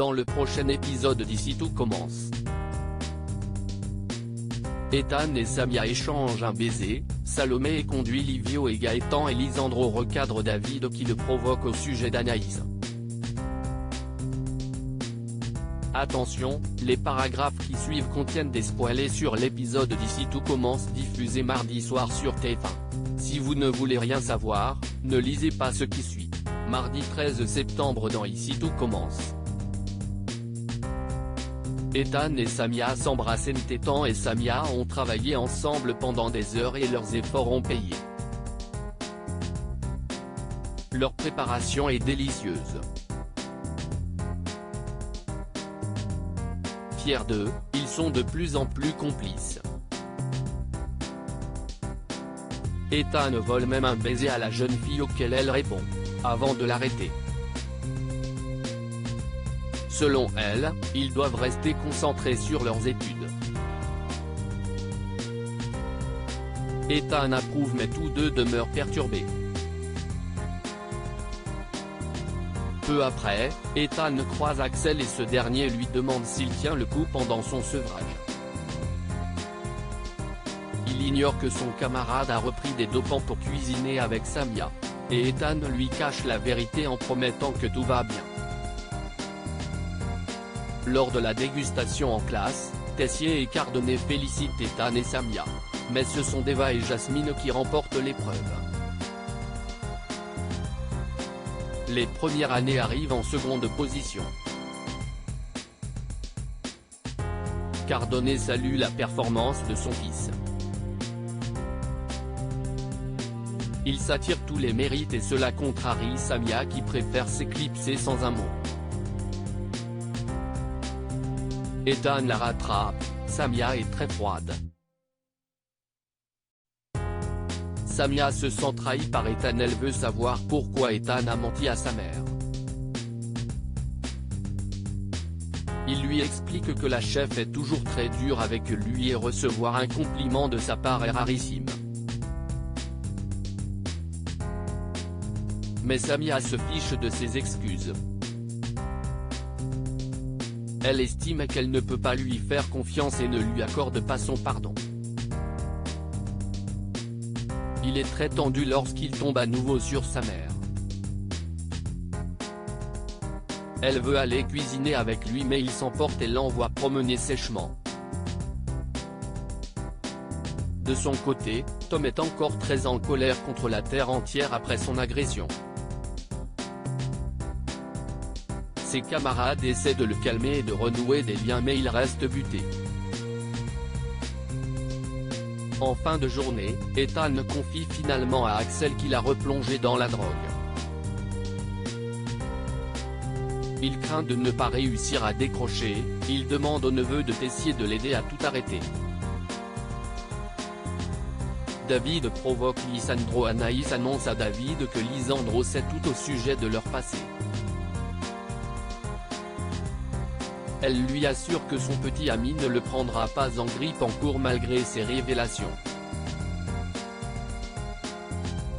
dans le prochain épisode d'Ici tout commence. Ethan et Samia échangent un baiser, Salomé conduit Livio et Gaëtan et Lisandro recadre David qui le provoque au sujet d'Anaïs. Attention, les paragraphes qui suivent contiennent des spoilers sur l'épisode d'Ici tout commence diffusé mardi soir sur TF1. Si vous ne voulez rien savoir, ne lisez pas ce qui suit. Mardi 13 septembre dans Ici tout commence. Ethan et Samia s'embrassent. Ethan et Samia ont travaillé ensemble pendant des heures et leurs efforts ont payé. Leur préparation est délicieuse. Fiers d'eux, ils sont de plus en plus complices. Ethan vole même un baiser à la jeune fille auquel elle répond, avant de l'arrêter. Selon elle, ils doivent rester concentrés sur leurs études. Ethan approuve mais tous deux demeurent perturbés. Peu après, Ethan croise Axel et ce dernier lui demande s'il tient le coup pendant son sevrage. Il ignore que son camarade a repris des dopants pour cuisiner avec Samia, et Ethan lui cache la vérité en promettant que tout va bien. Lors de la dégustation en classe, Tessier et Cardonnet félicitent Ethan et Samia, mais ce sont Deva et Jasmine qui remportent l'épreuve. Les premières années arrivent en seconde position. Cardonnet salue la performance de son fils. Il s'attire tous les mérites et cela contrarie Samia qui préfère s'éclipser sans un mot. Ethan la rattrape, Samia est très froide. Samia se sent trahie par Ethan, elle veut savoir pourquoi Ethan a menti à sa mère. Il lui explique que la chef est toujours très dure avec lui et recevoir un compliment de sa part est rarissime. Mais Samia se fiche de ses excuses. Elle estime qu'elle ne peut pas lui faire confiance et ne lui accorde pas son pardon. Il est très tendu lorsqu'il tombe à nouveau sur sa mère. Elle veut aller cuisiner avec lui mais il s'emporte et l'envoie promener sèchement. De son côté, Tom est encore très en colère contre la terre entière après son agression. Ses camarades essaient de le calmer et de renouer des liens mais il reste buté. En fin de journée, Ethan confie finalement à Axel qu'il a replongé dans la drogue. Il craint de ne pas réussir à décrocher, il demande au neveu de Tessier de l'aider à tout arrêter. David provoque Lisandro. Anaïs annonce à David que Lisandro sait tout au sujet de leur passé. Elle lui assure que son petit ami ne le prendra pas en grippe en cours malgré ses révélations.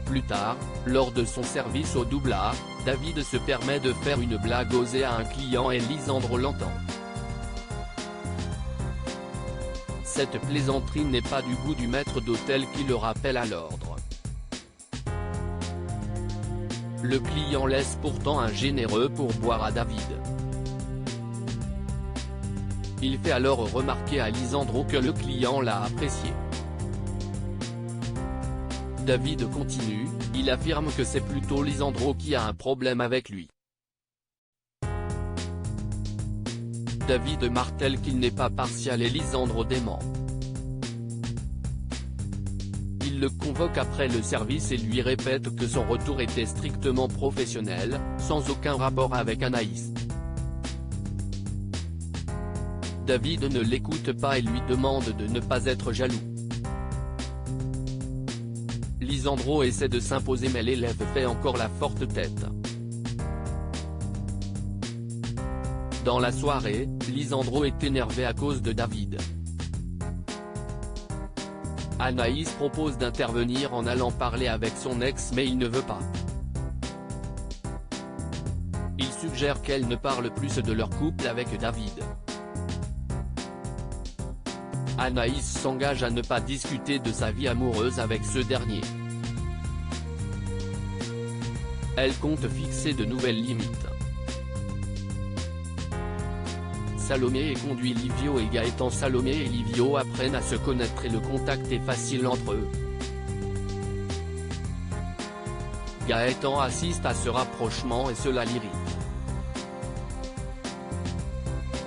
Plus tard, lors de son service au doublard, David se permet de faire une blague osée à un client et Lisandro l'entend. Cette plaisanterie n'est pas du goût du maître d'hôtel qui le rappelle à l'ordre. Le client laisse pourtant un généreux pourboire à David. Il fait alors remarquer à Lisandro que le client l'a apprécié. David continue, il affirme que c'est plutôt Lisandro qui a un problème avec lui. David martèle qu'il n'est pas partial et Lisandro dément. Il le convoque après le service et lui répète que son retour était strictement professionnel, sans aucun rapport avec Anaïs. David ne l'écoute pas et lui demande de ne pas être jaloux. Lisandro essaie de s'imposer mais l'élève fait encore la forte tête. Dans la soirée, Lisandro est énervé à cause de David. Anaïs propose d'intervenir en allant parler avec son ex mais il ne veut pas. Il suggère suggère qu'elle ne parle plus de leur couple avec David. Anaïs s'engage à ne pas discuter de sa vie amoureuse avec ce dernier. Elle compte fixer de nouvelles limites. Salomé et conduit Livio et Gaëtan. Salomé et Livio apprennent à se connaître et le contact est facile entre eux. Gaëtan assiste à ce rapprochement et cela l'irrite.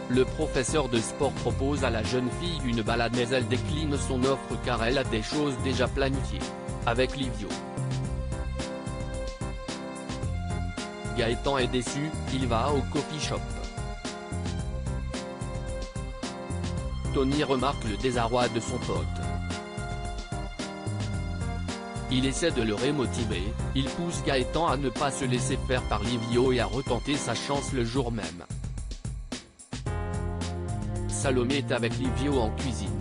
Le professeur de sport propose à la jeune fille une balade mais elle décline son offre car elle a des choses déjà planifiées avec Livio. Gaëtan est déçu, il va au coffee shop. Tony remarque le désarroi de son pote. Il essaie de le remotiver, il pousse Gaëtan à ne pas se laisser faire par Livio et à retenter sa chance le jour même. Salomé est avec Livio en cuisine.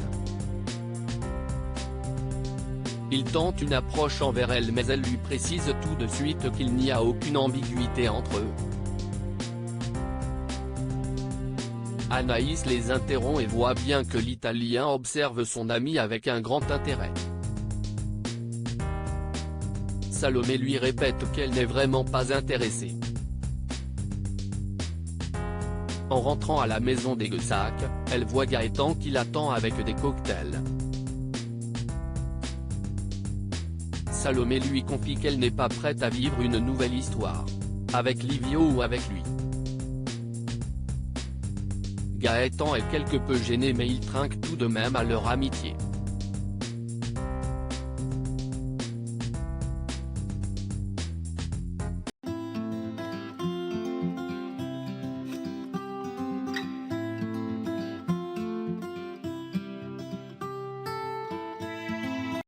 Il tente une approche envers elle mais elle lui précise tout de suite qu'il n'y a aucune ambiguïté entre eux. Anaïs les interrompt et voit bien que l'Italien observe son ami avec un grand intérêt. Salomé lui répète qu'elle n'est vraiment pas intéressée. En rentrant à la maison des Gessac, elle voit Gaëtan qui l'attend avec des cocktails. Salomé lui confie qu'elle n'est pas prête à vivre une nouvelle histoire, avec Livio ou avec lui. Gaëtan est quelque peu gêné mais il trinque tout de même à leur amitié.